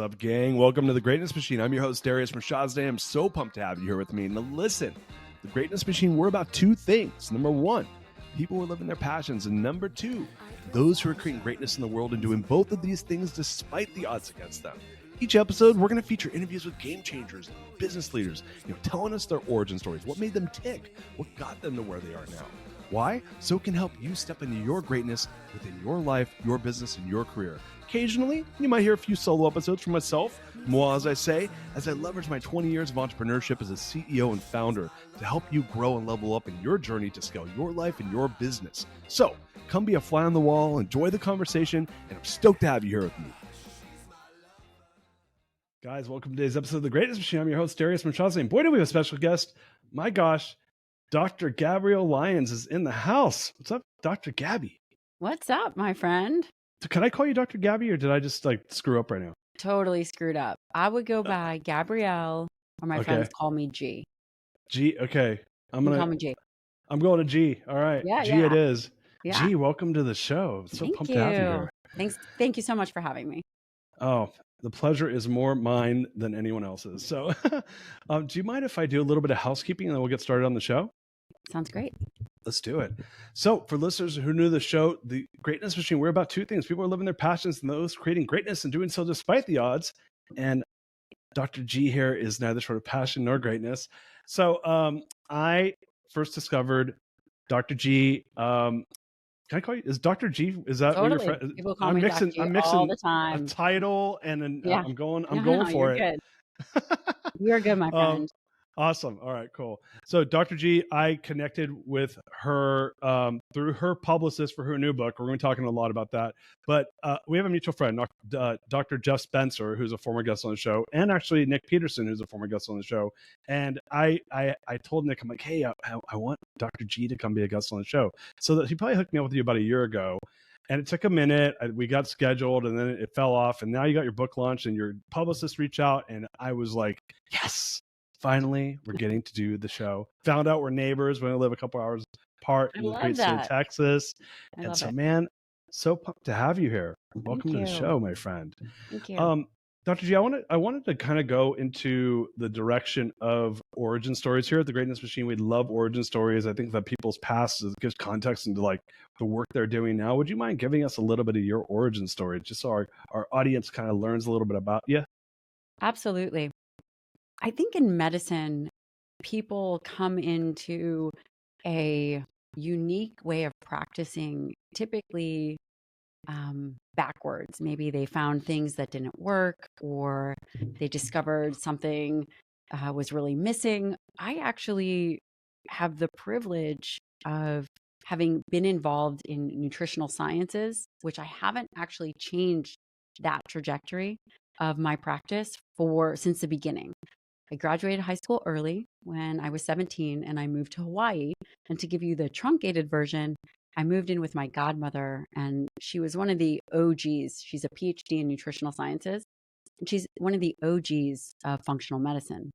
What's up, gang? Welcome to the Greatness Machine. I'm your host, Darius and I'm so pumped to have you here with me. Now, listen, the Greatness Machine, we're about two things. Number one, people who are living their passions. And number two, those who are creating greatness in the world and doing both of these things despite the odds against them. Each episode, we're going to feature interviews with game changers, business leaders, telling us their origin stories, what made them tick, what got them to where they are now. Why? So it can help you step into your greatness within your life, your business, and your career. Occasionally, you might hear a few solo episodes from myself, moi as I say, as I leverage my 20 years of entrepreneurship as a CEO and founder to help you grow and level up in your journey to scale your life and your business. So come be a fly on the wall, enjoy the conversation, and I'm stoked to have you here with me. Guys, welcome to today's episode of The Greatness Machine. I'm your host, Darius and boy, do we have a special guest. My gosh, Dr. Gabrielle Lyon is in the house. What's up, Dr. Gabby? What's up, my friend? Can I call you Dr. Gabby, or did I just screw up right now? Totally screwed up. I would go by Gabrielle, or my friends call me G. G, okay. Call me G. I'm going to G. All right. Yeah, G it is. Yeah. G, welcome to the show. So pumped to have you here. Thank you so much for having me. Oh, the pleasure is more mine than anyone else's. So do you mind if I do a little bit of housekeeping and then we'll get started on the show? Sounds great. Let's do it. So for listeners who are new to the show, the Greatness Machine, we're about two things. People are living their passions and those creating greatness and doing so despite the odds. And Dr. G here is neither sort of passion nor greatness. So I first discovered Dr. G. Can I call you? Is Dr. G? Is that totally. what your friend? People call me Dr. G. I'm mixing all the time. A title and I'm going for it. Good. You're good, my friend. Awesome. All right, cool. So Dr. G, I connected with her through her publicist for her new book. We're going to be talking a lot about that. But we have a mutual friend, Dr. Jeff Spencer, who's a former guest on the show, and actually Nick Peterson, who's a former guest on the show. And I told Nick, I'm like, hey, I want Dr. G to come be a guest on the show. So that he probably hooked me up with you about a year ago. And it took a minute. We got scheduled and then it fell off. And now you got your book launch and your publicist reached out. And I was like, yes. Finally, we're getting to do the show. Found out we're neighbors. We only live a couple hours apart in the great state of Texas. And so, man, so pumped to have you here. Welcome to the show, my friend. Thank you. Dr. G, I wanted to kind of go into the direction of origin stories here at the Greatness Machine. We love origin stories. I think that people's past gives context into the work they're doing now. Would you mind giving us a little bit of your origin story, just so our audience kind of learns a little bit about you? Absolutely. I think in medicine, people come into a unique way of practicing, typically backwards. Maybe they found things that didn't work, or they discovered something was really missing. I actually have the privilege of having been involved in nutritional sciences, which I haven't actually changed that trajectory of my practice since the beginning. I graduated high school early when I was 17 and I moved to Hawaii. And to give you the truncated version, I moved in with my godmother and she was one of the OGs. She's a PhD in nutritional sciences. And she's one of the OGs of functional medicine,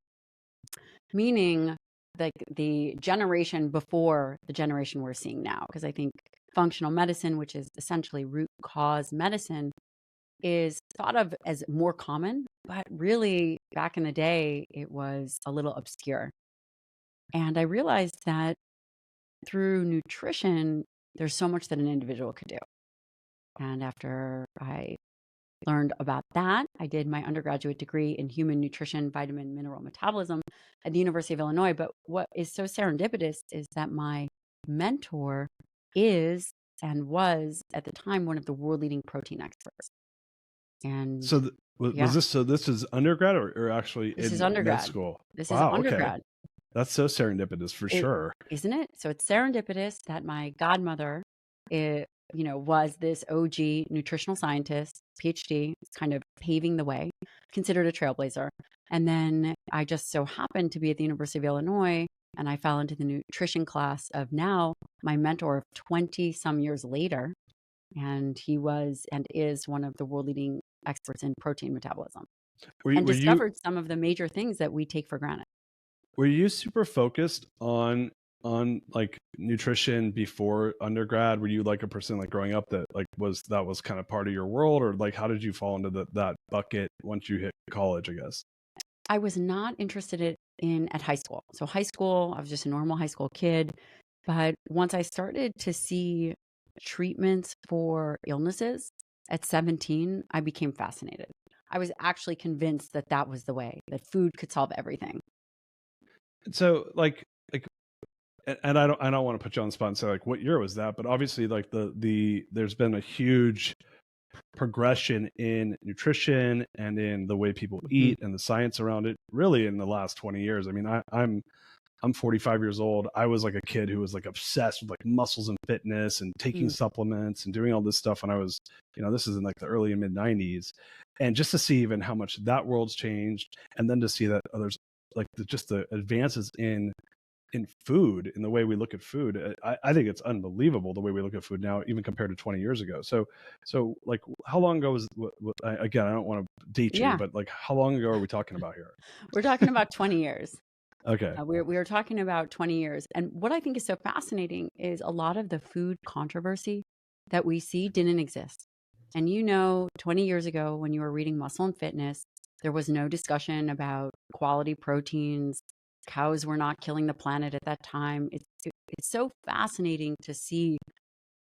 meaning the generation before the generation we're seeing now. Because I think functional medicine, which is essentially root cause medicine, is thought of as more common, but really back in the day, it was a little obscure. And I realized that through nutrition, there's so much that an individual could do. And after I learned about that, I did my undergraduate degree in human nutrition, vitamin, mineral metabolism at the University of Illinois. But what is so serendipitous is that my mentor is and was at the time one of the world leading protein experts. And so this is undergrad or actually this is undergrad. Med school? This is undergrad. Okay. That's so serendipitous for sure. Isn't it? So it's serendipitous that my godmother was this OG nutritional scientist, PhD, kind of paving the way, considered a trailblazer. And then I just so happened to be at the University of Illinois and I fell into the nutrition class of now my mentor 20 some years later. And he was and is one of the world leading experts in protein metabolism and discovered some of the major things that we take for granted. Were you super focused on on like nutrition before undergrad? Were you like a person like growing up that like was kind of part of your world, or like how did you fall into that bucket once you hit college, I guess? I was not interested in at high school. So high school, I was just a normal high school kid. But once I started to see treatments for illnesses at 17, I became fascinated. I was actually convinced that that was the way, that food could solve everything. So like and I don't want to put you on the spot and say like what year was that, but obviously like there's been a huge progression in nutrition and in the way people Mhm. eat and the science around it really in the last 20 years. I mean, I'm 45 years old. I was like a kid who was like obsessed with like muscles and fitness and taking Mm. supplements and doing all this stuff when I was, this is in like the early and mid 90s. And just to see even how much that world's changed, and then to see that others like just the advances in food, in the way we look at food. I think it's unbelievable the way we look at food now, even compared to 20 years ago. So like, how long ago was, again, I don't want to date you, Yeah, but like, how long ago are we talking about here? we're talking about 20 years. Okay. We were talking about 20 years. And what I think is so fascinating is a lot of the food controversy that we see didn't exist. And 20 years ago, when you were reading Muscle and Fitness, there was no discussion about quality proteins. Cows were not killing the planet at that time. It's so fascinating to see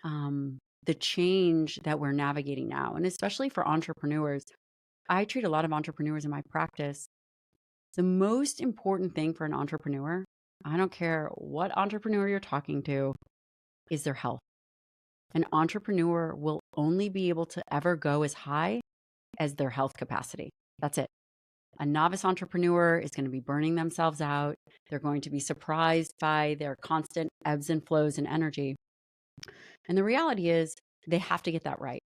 the change that we're navigating now. And especially for entrepreneurs, I treat a lot of entrepreneurs in my practice. The most important thing for an entrepreneur, I don't care what entrepreneur you're talking to, is their health. An entrepreneur will only be able to ever go as high as their health capacity. That's it. A novice entrepreneur is going to be burning themselves out. They're going to be surprised by their constant ebbs and flows in energy. And the reality is, they have to get that right.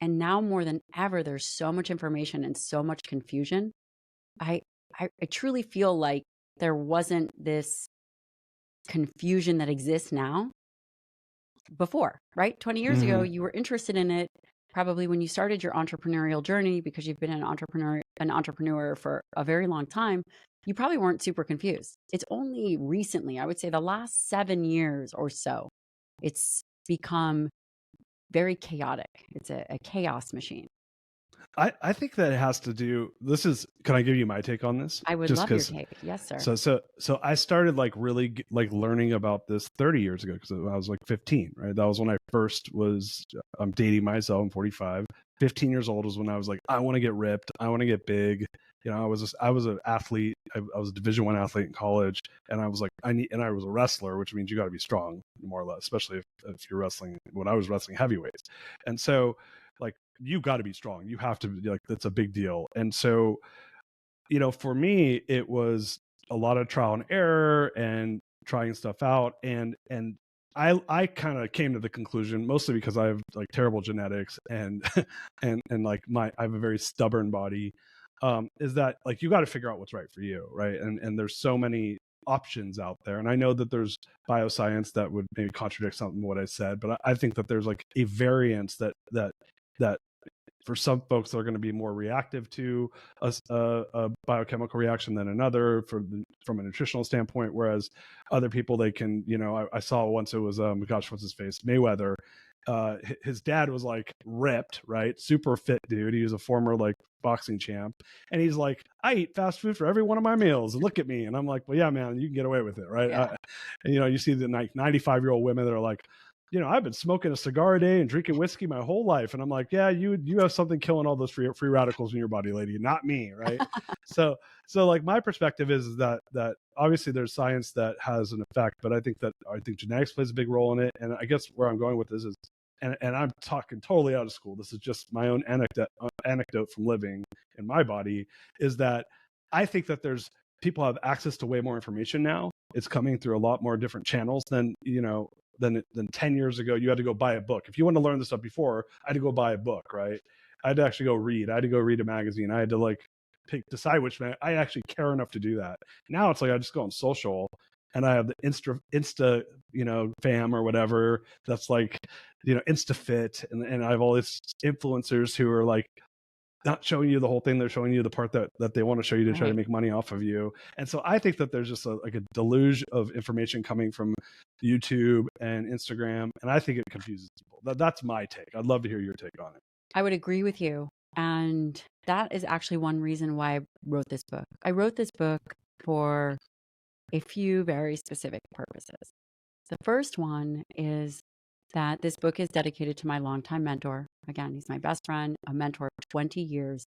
And now more than ever, there's so much information and so much confusion. I, I truly feel like there wasn't this confusion that exists now before, right? 20 years ago, Mm-hmm. you were interested in it probably when you started your entrepreneurial journey because you've been an entrepreneur for a very long time. You probably weren't super confused. It's only recently, I would say the last 7 years or so, it's become very chaotic. It's a chaos machine. I think that it has to do, can I give you my take on this? I would Just love your because, take. Yes, sir. so I started like really like learning about this 30 years ago, because I was like 15, right? That was when I first was, I'm dating myself, I'm 45. 15 years old was when I was like, I want to get ripped. I want to get big. I was an athlete. I was a Division I athlete in college, and I was like, and I was a wrestler, which means you got to be strong, more or less, especially if you're wrestling. When I was wrestling heavyweights, and so like you got to be strong. You have to be like, that's a big deal. And so, for me, it was a lot of trial and error and trying stuff out. And I kind of came to the conclusion, mostly because I have like terrible genetics and and like I have a very stubborn body, is that like you got to figure out what's right for you, right? And there's so many options out there, and I know that there's bioscience that would maybe contradict something what I said, but I think that there's like a variance that for some folks they're going to be more reactive to a biochemical reaction than another from a nutritional standpoint, whereas other people, they can, I saw once, it was gosh, what's his face, Mayweather. His dad was like ripped, right, super fit dude. He was a former like boxing champ, and he's like, I eat fast food for every one of my meals, and look at me. And I'm like, well, yeah, man, you can get away with it, right? Yeah. And you see the like 95-year-old women that are like, I've been smoking a cigar a day and drinking whiskey my whole life. And I'm like, yeah, you have something killing all those free radicals in your body, lady, not me. Right. so like my perspective is that obviously there's science that has an effect, but I think genetics plays a big role in it. And I guess where I'm going with this is, and I'm talking totally out of school, this is just my own anecdote from living in my body, is that I think that people have access to way more information now. It's coming through a lot more different channels than 10 years ago. You had to go buy a book. If you want to learn this stuff before, I had to go buy a book, right? I had to actually go read. I had to go read a magazine. I had to like decide which I actually care enough to do that. Now it's like I just go on social and I have the Insta, fam or whatever. That's like, Insta fit. And I have all these influencers who are like not showing you the whole thing. They're showing you the part that they want to show you to try to make money off of you. And so I think that there's just like a deluge of information coming from YouTube and Instagram. And I think it confuses people. That's my take. I'd love to hear your take on it. I would agree with you. And that is actually one reason why I wrote this book. I wrote this book for a few very specific purposes. The first one is that this book is dedicated to my longtime mentor. Again, he's my best friend, a mentor of 20 years,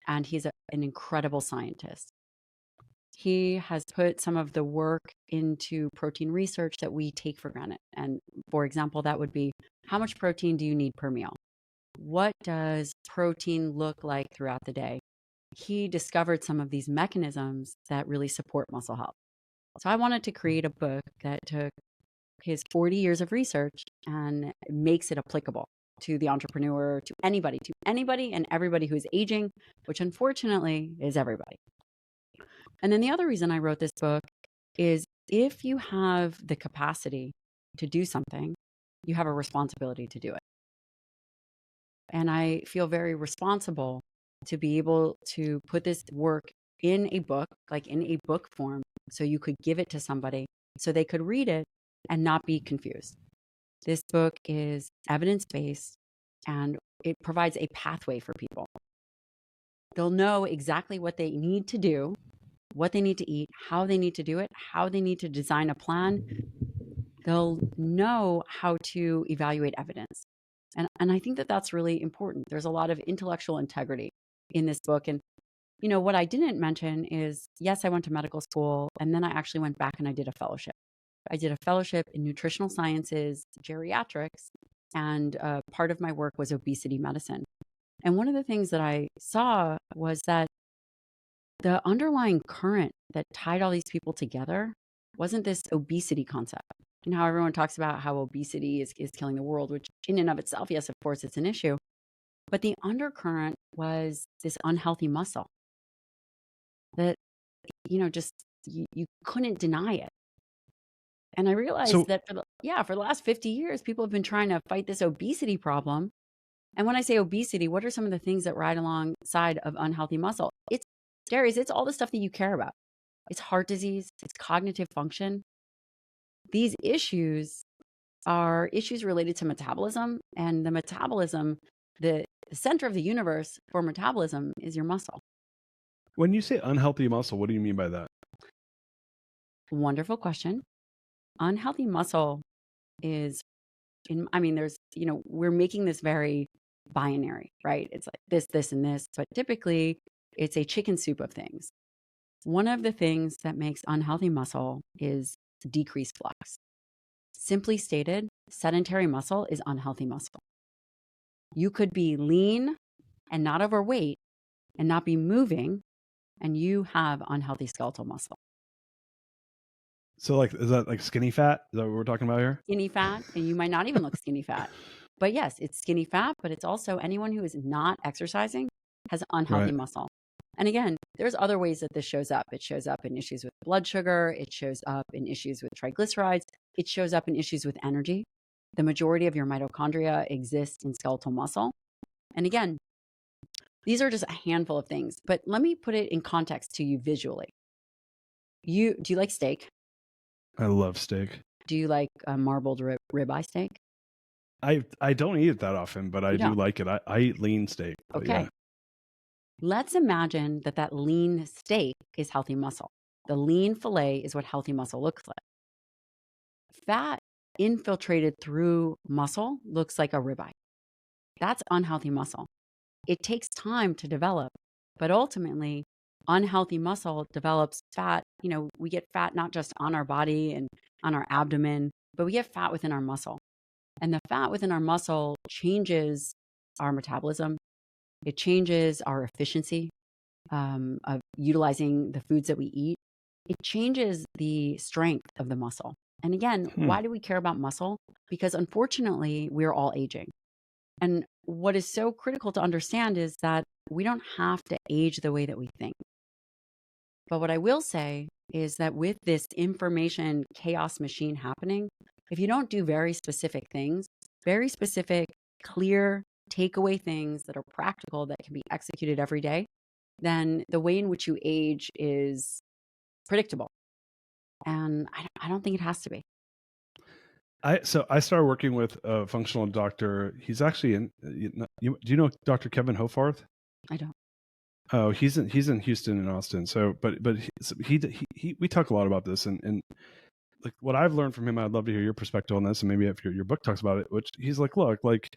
and he's an incredible scientist. He has put some of the work into protein research that we take for granted. And for example, that would be, how much protein do you need per meal? What does protein look like throughout the day? He discovered some of these mechanisms that really support muscle health. So I wanted to create a book that took his 40 years of research and makes it applicable to the entrepreneur, to anybody and everybody who is aging, which unfortunately is everybody. And then the other reason I wrote this book is if you have the capacity to do something, you have a responsibility to do it. And I feel very responsible to be able to put this work in a book, like in a book form, so you could give it to somebody so they could read it and not be confused. This book is evidence-based and it provides a pathway for people. They'll know exactly what they need to do, what they need to eat, how they need to do it, how they need to design a plan. They'll know how to evaluate evidence. And I think that that's really important. There's a lot of intellectual integrity in this book. And, you know, what I didn't mention is, yes, I went to medical school, and then I actually went back and I did a fellowship. I did a fellowship in nutritional sciences, geriatrics, and part of my work was obesity medicine. And one of the things that I saw was that the underlying current that tied all these people together wasn't this obesity concept. You know how everyone talks about how obesity is killing the world, which in and of itself, yes, of course, it's an issue. But the undercurrent was this unhealthy muscle that, you know, just you couldn't deny it. And I realized that for the last 50 years, people have been trying to fight this obesity problem. And when I say obesity, what are some of the things that ride alongside of unhealthy muscle? It's, Darius, it's all the stuff that you care about. It's heart disease, it's cognitive function. These issues are issues related to metabolism, and the metabolism, the center of the universe for metabolism is your muscle. When you say unhealthy muscle, what do you mean by that? Wonderful question. Unhealthy muscle is, there's, you know, we're making this very binary, right? It's like this, and this, but typically it's a chicken soup of things. One of the things that makes unhealthy muscle is decreased flux. Simply stated, sedentary muscle is unhealthy muscle. You could be lean and not overweight and not be moving, and you have unhealthy skeletal muscle. So like, is that like skinny fat? Is that what we're talking about here? Skinny fat, and you might not even look skinny fat. But yes, it's skinny fat, but it's also anyone who is not exercising has unhealthy muscle. And again, there's other ways that this shows up. It shows up in issues with blood sugar. It shows up in issues with triglycerides. It shows up in issues with energy. The majority of your mitochondria exist in skeletal muscle. And again, these are just a handful of things, but let me put it in context to you visually. Do you like steak? I love steak. Do you like a marbled ribeye steak? I don't eat it that often, but I do like it. I eat lean steak. Okay. Yeah. Let's imagine that lean steak is healthy muscle. The lean fillet is what healthy muscle looks like. Fat infiltrated through muscle looks like a ribeye. That's unhealthy muscle. It takes time to develop, but ultimately, unhealthy muscle develops fat. You know, we get fat not just on our body and on our abdomen, but we get fat within our muscle. And the fat within our muscle changes our metabolism. It changes our efficiency of utilizing the foods that we eat. It changes the strength of the muscle. And again, why do we care about muscle? Because unfortunately, we're all aging. And what is so critical to understand is that we don't have to age the way that we think. But what I will say is that with this information chaos machine happening, if you don't do very specific things, very specific, clear take away things that are practical that can be executed every day, then the way in which you age is predictable. And I don't think it has to be. So I started working with a functional doctor. He's actually in. Do you know Dr. Kevin Hofarth? I don't. Oh, he's in Houston and Austin. So, but we talk a lot about this, and like what I've learned from him, I'd love to hear your perspective on this, and maybe if your book talks about it. Which he's like, look, like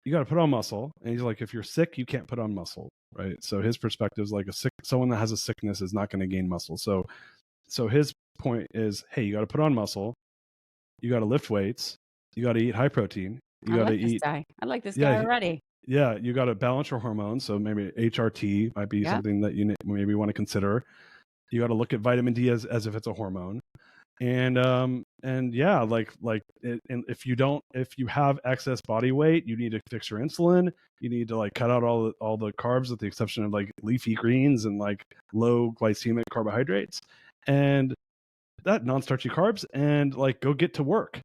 you got to put on muscle, and he's like, if you're sick, you can't put on muscle, right? So his perspective is like someone that has a sickness is not going to gain muscle. So his point is, hey, you got to put on muscle, you got to lift weights, you got to eat high protein, you got to This eat. guy. I like this Yeah, guy already. yeah, you got to balance your hormones. So maybe HRT might be something that you maybe want to consider. You got to look at vitamin D as if it's a hormone. And yeah, and if you have excess body weight, you need to fix your insulin. You need to like cut out all the carbs with the exception of like leafy greens and like low glycemic carbohydrates and that non-starchy carbs, and like go get to work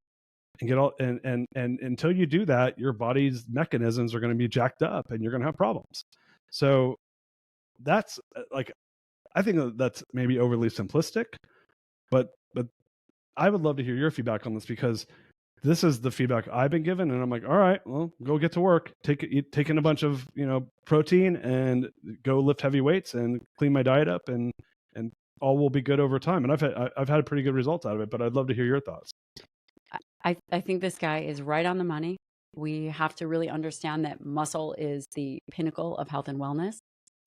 and get all and until you do that, your body's mechanisms are going to be jacked up and you're going to have problems. So that's like, I think that's maybe overly simplistic, but I would love to hear your feedback on this, because this is the feedback I've been given, and I'm like, all right, well, go get to work, take in a bunch of protein and go lift heavy weights and clean my diet up, and all will be good over time. And I've had pretty good results out of it, but I'd love to hear your thoughts. I think this guy is right on the money. We have to really understand that muscle is the pinnacle of health and wellness.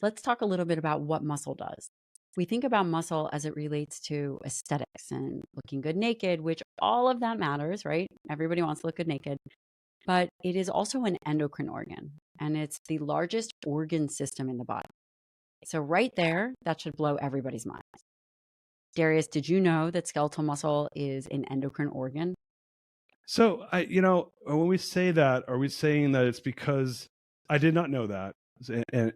Let's talk a little bit about what muscle does. We think about muscle as it relates to aesthetics and looking good naked, which all of that matters, right? Everybody wants to look good naked. But it is also an endocrine organ, and it's the largest organ system in the body. So right there, that should blow everybody's mind. Darius, did you know that skeletal muscle is an endocrine organ? So when we say that, are we saying that it's because I did not know that, and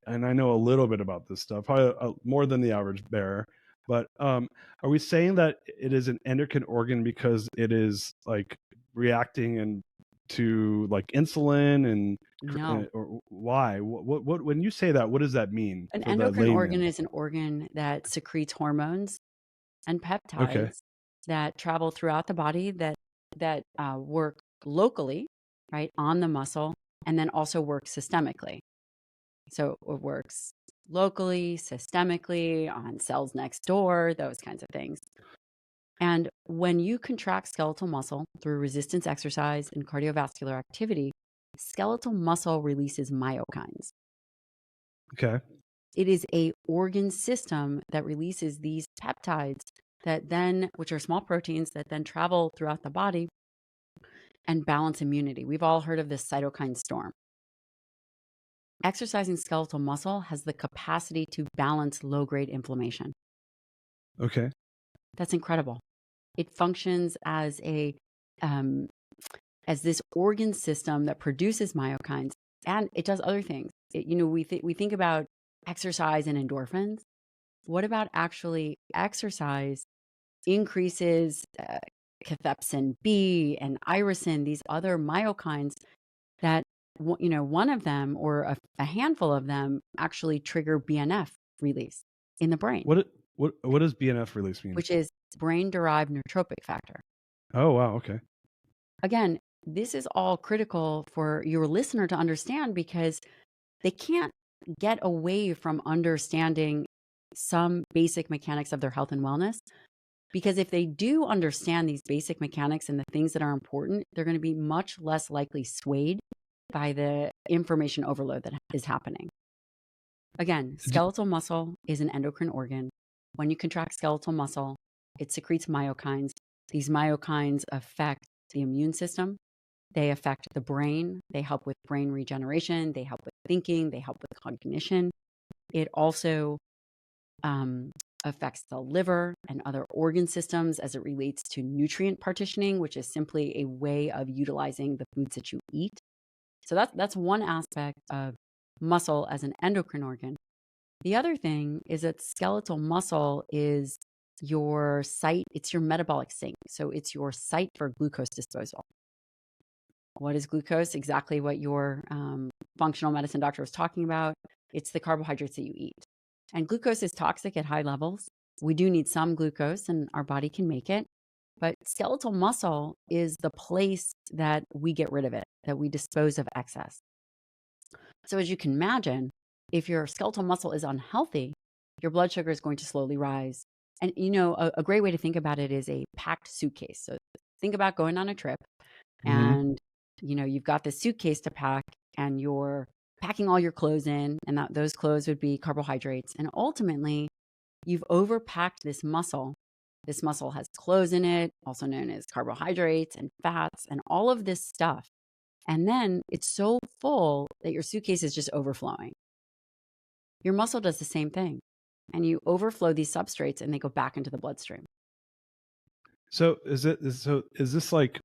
I know a little bit about this stuff, probably more than the average bear. But are we saying that it is an endocrine organ because it is like reacting and to like insulin and No. or why? What when you say that, what does that mean An for the endocrine organ layman? is an organ that secretes hormones and Okay. peptides that travel throughout the body that work locally, right, on the muscle, and then also work systemically. So it works locally, systemically, on cells next door, those kinds of things. And when you contract skeletal muscle through resistance exercise and cardiovascular activity, skeletal muscle releases myokines. Okay. It is a organ system that releases these peptides that then, which are small proteins that then travel throughout the body and balance immunity. We've all heard of this cytokine storm. Exercising skeletal muscle has the capacity to balance low-grade inflammation. Okay. That's incredible. It functions as as this organ system that produces myokines, and it does other things. We think about exercise and endorphins. What about actually exercise increases cathepsin B and irisin, these other myokines that, one of them or a handful of them actually trigger BNF release in the brain, What does BNF release mean? which is brain-derived neurotrophic factor. Oh, wow. Okay. Again, this is all critical for your listener to understand because they can't get away from understanding some basic mechanics of their health and wellness. Because if they do understand these basic mechanics and the things that are important, they're going to be much less likely swayed by the information overload that is happening. Again, skeletal muscle is an endocrine organ. When you contract skeletal muscle, it secretes myokines. These myokines affect the immune system. They affect the brain. They help with brain regeneration. They help with thinking. They help with cognition. It also affects the liver and other organ systems as it relates to nutrient partitioning, which is simply a way of utilizing the foods that you eat. So that's one aspect of muscle as an endocrine organ. The other thing is that skeletal muscle is your site, it's your metabolic sink. So it's your site for glucose disposal. What is glucose? Exactly what your functional medicine doctor was talking about. It's the carbohydrates that you eat. And glucose is toxic at high levels. We do need some glucose, and our body can make it. But skeletal muscle is the place that we get rid of it, that we dispose of excess. So, as you can imagine, if your skeletal muscle is unhealthy, your blood sugar is going to slowly rise. And, a great way to think about it is a packed suitcase. So, think about going on a trip Hmm. and, you've got this suitcase to pack and you're packing all your clothes in, and those clothes would be carbohydrates. And ultimately, you've overpacked this muscle. This muscle has clothes in it, also known as carbohydrates and fats and all of this stuff. And then it's so full that your suitcase is just overflowing. Your muscle does the same thing. And you overflow these substrates and they go back into the bloodstream. So is this like,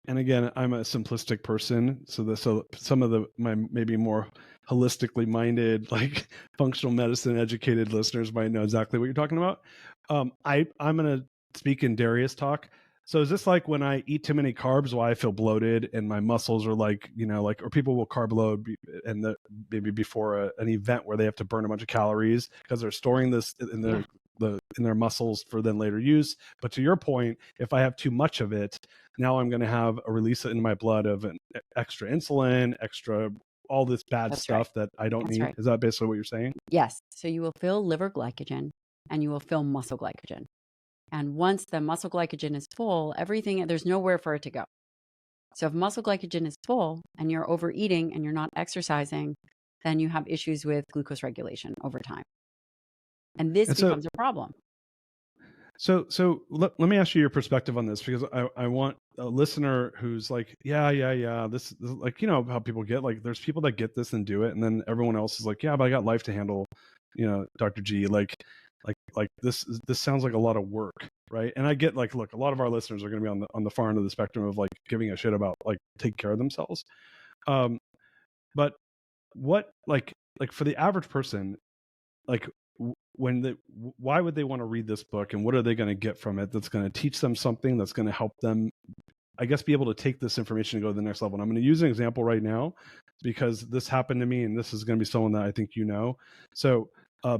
and again, I'm a simplistic person, so some of my maybe more holistically minded, like functional medicine educated listeners might know exactly what you're talking about. I'm gonna speak in Darius talk. So is this like when I eat too many carbs, why I feel bloated and my muscles are like, or people will carb load and maybe before an event where they have to burn a bunch of calories because they're storing this in Yeah, their muscles for then later use. But to your point, if I have too much of it, now I'm going to have a release in my blood of an extra insulin, extra all this bad that's right. stuff that I don't That's need. right. Is that basically what you're saying? Yes. So you will fill liver glycogen and you will fill muscle glycogen. And once the muscle glycogen is full, there's nowhere for it to go. So if muscle glycogen is full and you're overeating and you're not exercising, then you have issues with glucose regulation over time. And this And so becomes a problem. let me ask you your perspective on this, because I want a listener who's like, yeah. This like, how people get like, there's people that get this and do it. And then everyone else is like, yeah, but I got life to handle, Dr. G, this sounds like a lot of work. Right. And I get like, look, a lot of our listeners are going to be on the far end of the spectrum of like giving a shit about like take care of themselves. Um, but what like for the average person, like why would they want to read this book, and what are they going to get from it that's going to teach them something that's going to help them, I guess, be able to take this information and go to the next level? And I'm going to use an example right now because this happened to me, and this is going to be someone that I think so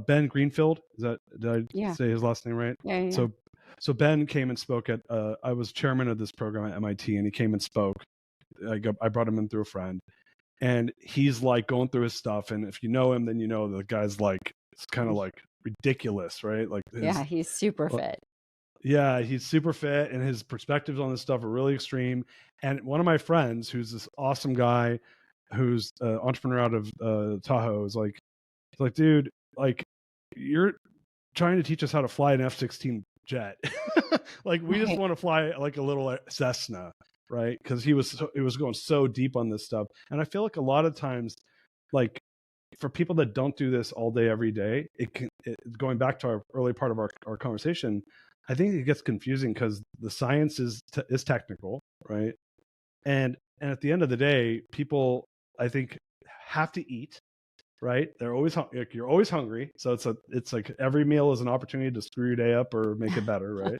Ben Greenfield, did I Yeah. say his last name right? Yeah. So Ben came and spoke at I was chairman of this program at MIT, and he came and spoke. I brought him in through a friend, and he's like going through his stuff, and if you know him, then the guy's like, it's kind of like ridiculous, right? Like Yeah. He's super uh, fit. yeah, he's super fit, and his perspectives on this stuff are really extreme. And one of my friends, who's this awesome guy, who's an entrepreneur out of Tahoe, is like, he's like, dude, like, you're trying to teach us how to fly an F-16 jet. Like, we just Right. want to fly like a little Cessna, right? Because he was going so deep on this stuff, and I feel like a lot of times, like, for people that don't do this all day every day, going back to our early part of our conversation, I think it gets confusing because the science is technical, right? And at the end of the day, people, I think, have to eat, right? They're always like, you're always hungry, so it's like every meal is an opportunity to screw your day up or make it better, right?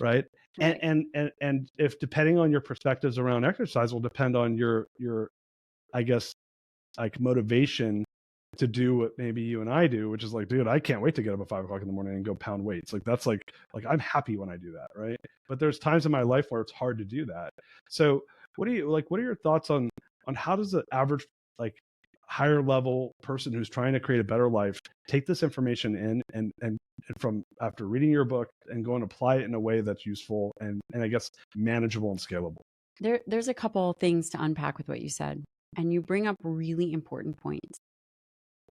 Right. And Right. and if depending on your perspectives around exercise will depend on your I guess like motivation to do what maybe you and I do, which is like, dude, I can't wait to get up at 5 o'clock in the morning and go pound weights. Like that's like I'm happy when I do that, right? But there's times in my life where it's hard to do that. So what are your thoughts on how does the average like higher level person who's trying to create a better life take this information in and from after reading your book and go and apply it in a way that's useful and I guess manageable and scalable? There's a couple things to unpack with what you said, and you bring up really important points.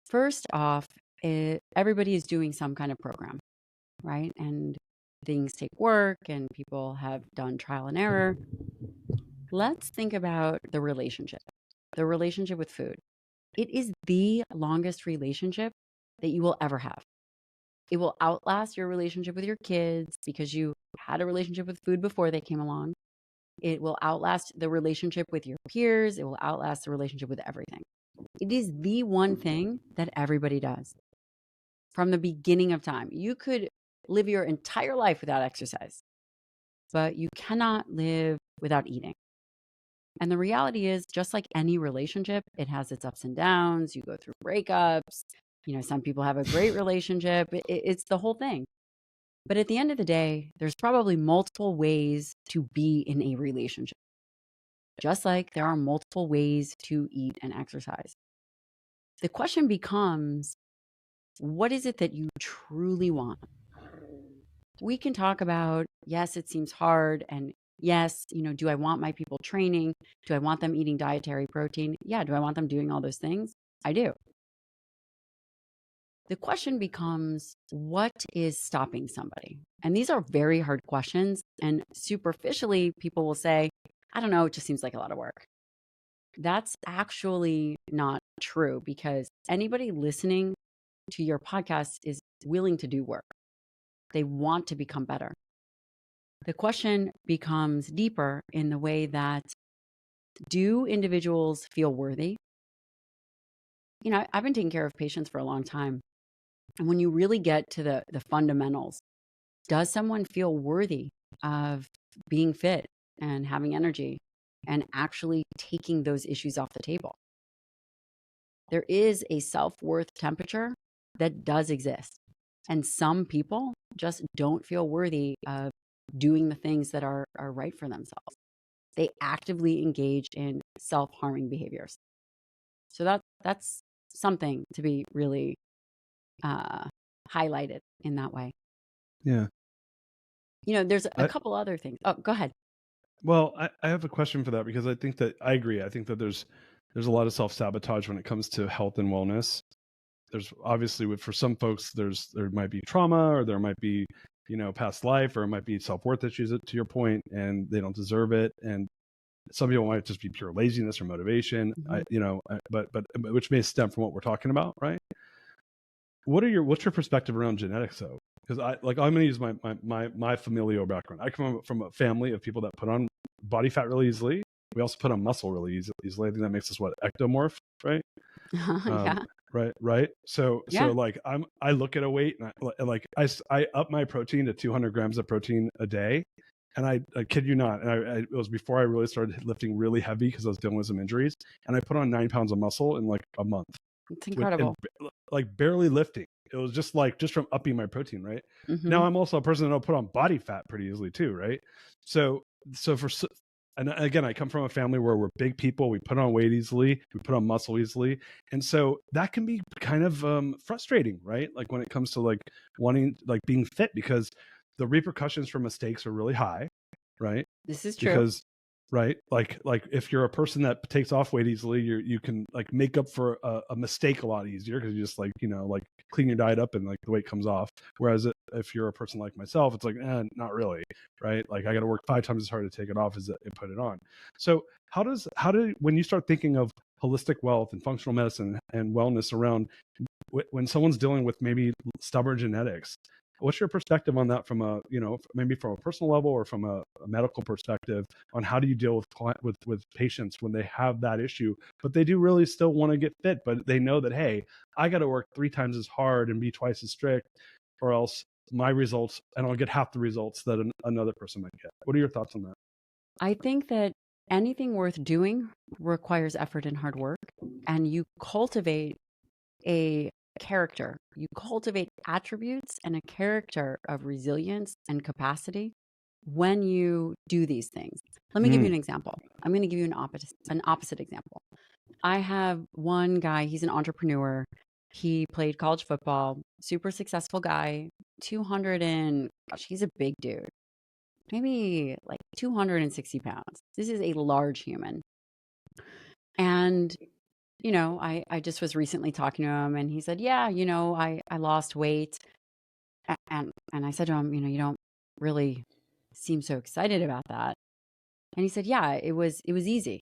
First off, everybody is doing some kind of program, right? And things take work, and people have done trial and error. Let's think about the relationship with food. It is the longest relationship that you will ever have. It will outlast your relationship with your kids because you had a relationship with food before they came along. It will outlast the relationship with your peers. It will outlast the relationship with everything. It is the one thing that everybody does from the beginning of time. You could live your entire life without exercise, but you cannot live without eating. And the reality is, just like any relationship, it has its ups and downs. You go through breakups. Some people have a great relationship. It's the whole thing. But at the end of the day, there's probably multiple ways to be in a relationship, just like there are multiple ways to eat and exercise. The question becomes, what is it that you truly want? We can talk about, yes, it seems hard. And yes, do I want my people training? Do I want them eating dietary protein? Yeah. Do I want them doing all those things? I do. The question becomes, what is stopping somebody? And these are very hard questions. And superficially, people will say, I don't know, it just seems like a lot of work. That's actually not true, because anybody listening to your podcast is willing to do work. They want to become better. The question becomes deeper in the way that, do individuals feel worthy? I've been taking care of patients for a long time. And when you really get to the fundamentals, does someone feel worthy of being fit and having energy and actually taking those issues off the table? There is a self-worth temperature that does exist. And some people just don't feel worthy of doing the things that are right for themselves. They actively engage in self-harming behaviors. So that's something to be really highlighted in that way. Yeah. There's a couple other things. Oh, go ahead. Well, I have a question for that, because I think that I agree. I think that there's a lot of self-sabotage when it comes to health and wellness. There's obviously, for some folks, there might be trauma, or there might be, past life, or it might be self-worth issues, to your point, and they don't deserve it. And some people might just be pure laziness or motivation, but which may stem from what we're talking about, right? What's your perspective around genetics, though? Because I'm going to use my familial background. I come from a family of people that put on body fat really easily. We also put on muscle really easily. I think that makes us ectomorph, right? Yeah. Right. So Yeah. I look at a weight, and I up my protein to 200 grams of protein a day. And I kid you not, and it was before I really started lifting really heavy, because I was dealing with some injuries, and I put on 9 pounds of muscle in like a month. It's incredible. Barely lifting. It was just from upping my protein, right? Mm-hmm. Now I'm also a person that'll put on body fat pretty easily too, right? And again, I come from a family where we're big people. We put on weight easily. We put on muscle easily. And so that can be kind of frustrating, right? Like when it comes to wanting, being fit, because the repercussions for mistakes are really high, right? This is true. Because right, if you're a person that takes off weight easily, you can make up for a mistake a lot easier, because you just clean your diet up and the weight comes off. Whereas if you're a person like myself, it's not really, right? I got to work 5 times as hard to take it off as to put it on. So when you start thinking of holistic wealth and functional medicine and wellness around when someone's dealing with maybe stubborn genetics, what's your perspective on that, from maybe from a personal level or from a medical perspective, on how do you deal with patients when they have that issue, but they do really still want to get fit, but they know that, hey, I got to work 3 times as hard and be twice as strict, or else my results, and I'll get half the results that another person might get. What are your thoughts on that? I think that anything worth doing requires effort and hard work, and you cultivate a character. You cultivate attributes and a character of resilience and capacity when you do these things. Let me give you an example. I'm going to give you an opposite example. I have one guy, he's an entrepreneur. He played college football, super successful guy, 200 and, gosh, he's a big dude. Maybe 260 pounds. This is a large human. And I just was recently talking to him, and he said, yeah, I lost weight. And I said to him, you don't really seem so excited about that. And he said, yeah, it was easy.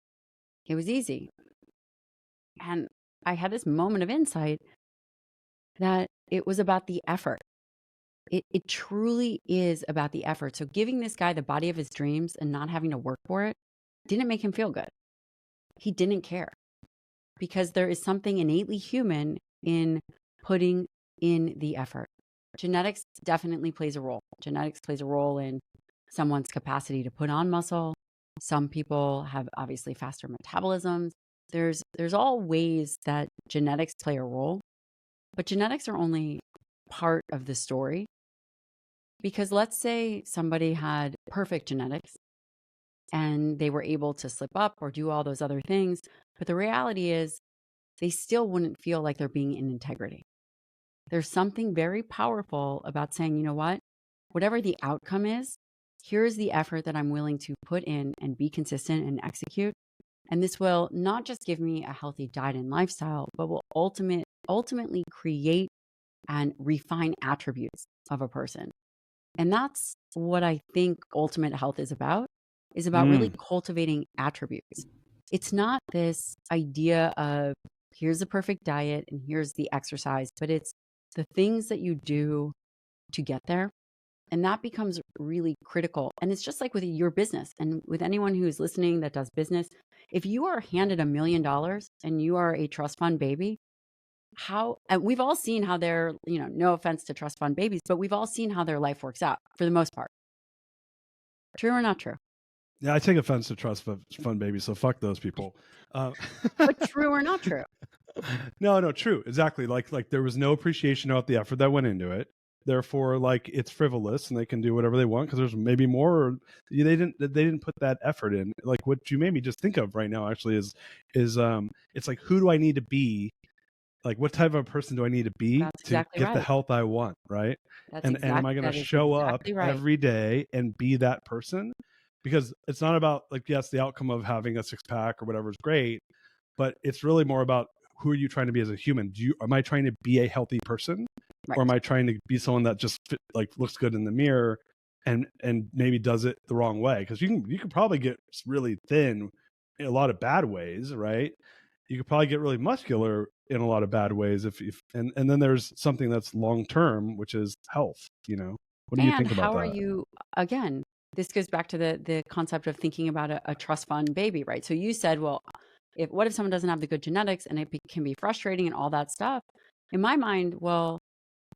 It was easy. And I had this moment of insight that it was about the effort. It truly is about the effort. So giving this guy the body of his dreams and not having to work for it didn't make him feel good. He didn't care, because there is something innately human in putting in the effort. Genetics definitely plays a role. Genetics plays a role in someone's capacity to put on muscle, Some people have obviously faster metabolisms. There's all ways that genetics play a role, but genetics are only part of the story. Because let's say somebody had perfect genetics and they were able to slip up or do all those other things, but the reality is they still wouldn't feel like they're being in integrity. There's something very powerful about saying, you know what? Whatever the outcome is, here's the effort that I'm willing to put in and be consistent and execute. And this will not just give me a healthy diet and lifestyle, but will ultimately create and refine attributes of a person. And that's what I think ultimate health is about really Mm. cultivating attributes. It's not this idea of here's a perfect diet and here's the exercise, but it's the things that you do to get there. And that becomes really critical. And it's just like with your business and with anyone who's listening that does business. If you are handed $1 million and you are a trust fund baby, how, and we've all seen how their, no offense to trust fund babies, but we've all seen how their life works out for the most part. True or not true? Yeah, I take offense to trust fund babies, so fuck those people. But true or not true? No, true, exactly. Like there was no appreciation about the effort that went into it. Therefore, like it's frivolous, and they can do whatever they want because there's maybe more. Or they didn't put that effort in. Like what you made me just think of right now actually is it's like who do I need to be? Like what type of a person do I need to be That's to exactly get the right. health I want, right? And am I going to That is show up exactly right. every day and be that person? Because it's not about like yes, the outcome of having a six pack or whatever is great, but it's really more about who are you trying to be as a human? Am I trying to be a healthy person, or am Right. I trying to be someone that just like looks good in the mirror and maybe does it the wrong way? Because you can probably get really thin in a lot of bad ways, right? You could probably get really muscular in a lot of bad ways if and then there's something that's long term, which is health. What do you And think about how are that? you, again, this goes back to the concept of thinking about a trust fund baby, right? So you said, well, what if someone doesn't have the good genetics and can be frustrating and all that stuff? In my mind, well,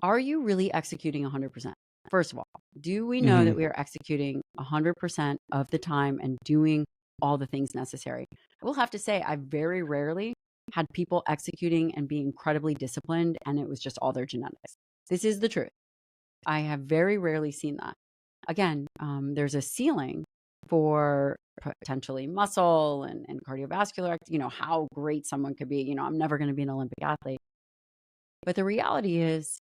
are you really executing 100%? First of all, do we know that Hmm. we are executing 100% of the time and doing all the things necessary? I will have to say, I very rarely had people executing and being incredibly disciplined, and it was just all their genetics. This is the truth. I have very rarely seen that. Again, there's a ceiling for potentially muscle and cardiovascular, how great someone could be. I'm never going to be an Olympic athlete. But the reality is,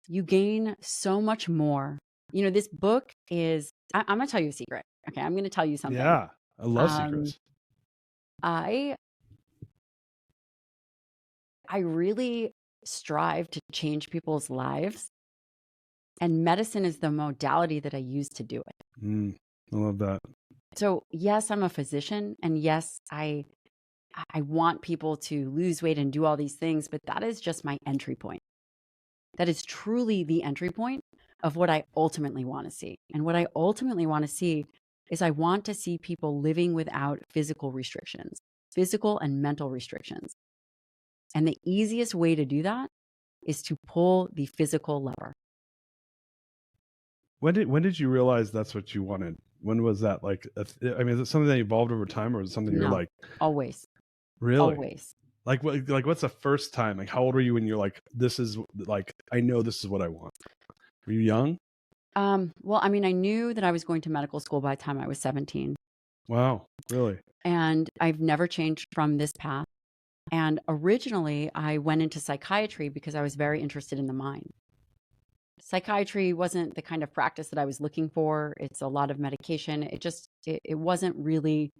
you gain so much more. This book is, I'm going to tell you a secret. Okay. I'm going to tell you something. Yeah, I love Um, secrets. I, I really strive to change people's lives, and medicine is the modality that I use to do it. I love that. So yes, I'm a physician, and yes, I want people to lose weight and do all these things, but that is just my entry point. That is truly the entry point of what I ultimately want to see. And what I ultimately want to see is I want to see people living without physical restrictions, physical and mental restrictions. And the easiest way to do that is to pull the physical lever. When did you realize that's what you wanted? When was that? Like, I mean, is it something that evolved over time, or is it something you're No, like, always, really? always. Like what's the first time? Like, how old were you when you're like, this is like, I know this is what I want? Were you young? Well, I mean, I knew that I was going to medical school by the time I was 17, Wow, really? and I've never changed from this path. And originally, I went into psychiatry because I was very interested in the mind. Psychiatry wasn't the kind of practice that I was looking for. It's a lot of medication. It wasn't really,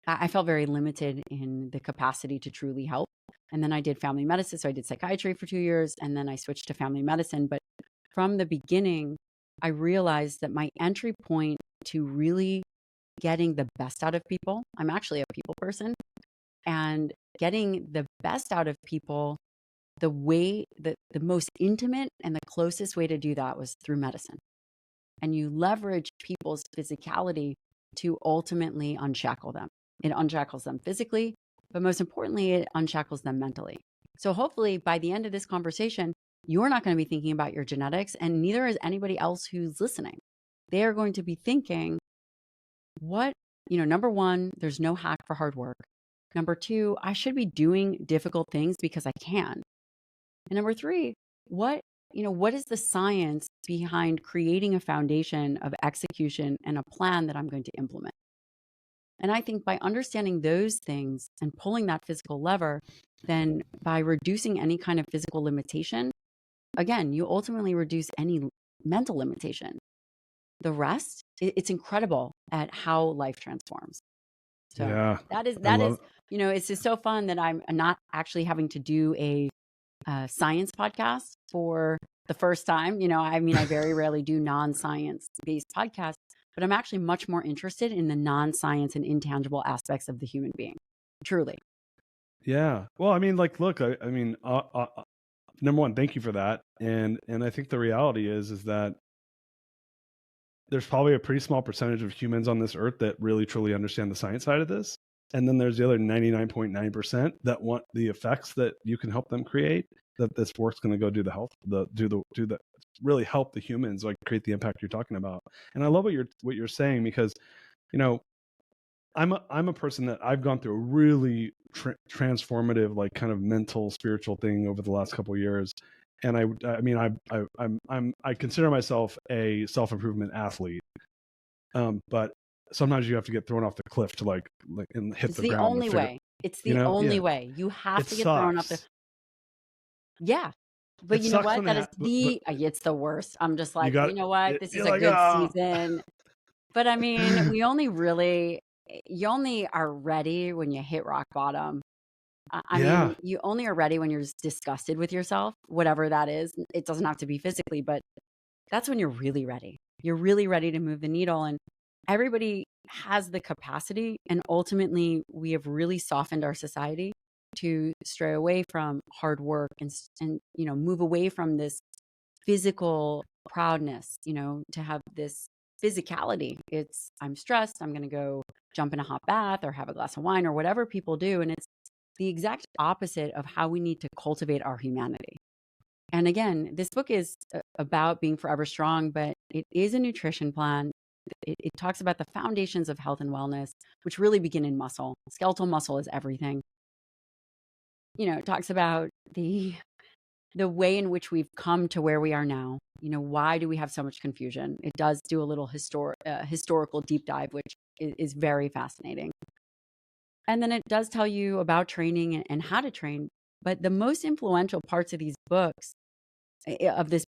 I felt very limited in the capacity to truly help. And then I did family medicine. So I did psychiatry for 2 years, and then I switched to family medicine. But from the beginning, I realized that my entry point to really getting the best out of people, I'm actually a people person, and getting the best out of people, the way that the most intimate and the closest way to do that was through medicine. And you leverage people's physicality to ultimately unshackle them. It unshackles them physically, but most importantly, it unshackles them mentally. So hopefully by the end of this conversation, you're not going to be thinking about your genetics, and neither is anybody else who's listening. They are going to be thinking, what number one, there's no hack for hard work. Number two, I should be doing difficult things because I can. And number three, what is the science behind creating a foundation of execution and a plan that I'm going to implement? And I think by understanding those things and pulling that physical lever, then by reducing any kind of physical limitation, again, you ultimately reduce any mental limitation. The rest, it's incredible at how life transforms. So Yeah. that is, I love it's just so fun that I'm not actually having to do a science podcast for the first time. I very rarely do non-science based podcasts, but I'm actually much more interested in the non-science and intangible aspects of the human being. Truly. Yeah. Well, I mean, like, look, I mean, number one, thank you for that. And I think the reality is that there's probably a pretty small percentage of humans on this earth that really truly understand the science side of this. And then there's the other 99.9% that want the effects that you can help them create, that this work's going to go do the health, do the really help the humans, like create the impact you're talking about. And I love what you're saying, because, I'm a person that I've gone through a really transformative, like kind of mental, spiritual thing over the last couple of years. And I consider myself a self-improvement athlete. But sometimes you have to get thrown off the cliff to like and hit It's the the ground. only way. It's the only way. You have to get thrown off the. Yeah. But It you know sucks what? when That is but it's the worst. I'm just you like, got you know what? This is you're a like, good oh. season. But you only are ready when you hit rock bottom. Yeah. You only are ready when you're disgusted with yourself, whatever that is. It doesn't have to be physically, but that's when you're really ready. You're really ready to move the needle. And everybody has the capacity. And ultimately, we have really softened our society to stray away from hard work and move away from this physical proudness, to have this physicality. I'm stressed, I'm going to go jump in a hot bath or have a glass of wine or whatever people do. And it's the exact opposite of how we need to cultivate our humanity. And again, this book is about being forever strong, but it is a nutrition plan. It talks about the foundations of health and wellness, which really begin in muscle. Skeletal muscle is everything. It talks about the way in which we've come to where we are now. Why do we have so much confusion? It does do a little historical deep dive, which is very fascinating. And then it does tell you about training and how to train. But the most influential parts of this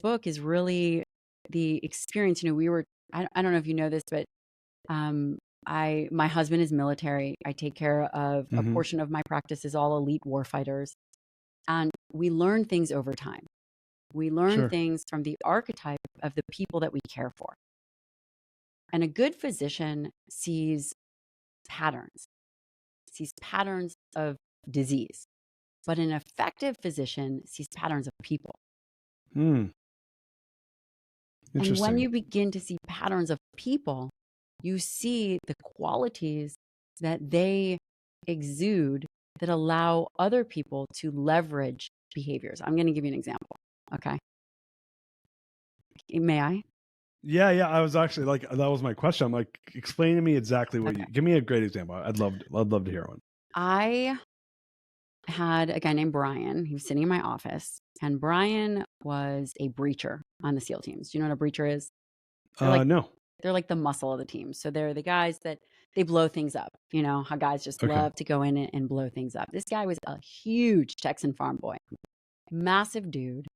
book is really the experience. I don't know if you know this, but my husband is military. I take care of a portion of my practice is all elite warfighters. And we learn things over time. We learn things from the archetype of the people that we care for. And a good physician sees patterns of disease, but an effective physician sees patterns of people. Interesting. And when you begin to see patterns of people, you see the qualities that they exude that allow other people to leverage behaviors. I'm going to give you an example. Okay. May I? Yeah. I was actually like, that was my question. I'm like, explain to me exactly what give me a great example. I'd love to hear one. I had a guy named Brian. He was sitting in my office, and Brian was a breacher on the SEAL teams. Do you know what a breacher is? No. They're like the muscle of the team. So they're the guys that they blow things up. How guys just love to go in and blow things up. This guy was a huge Texan farm boy, massive dude.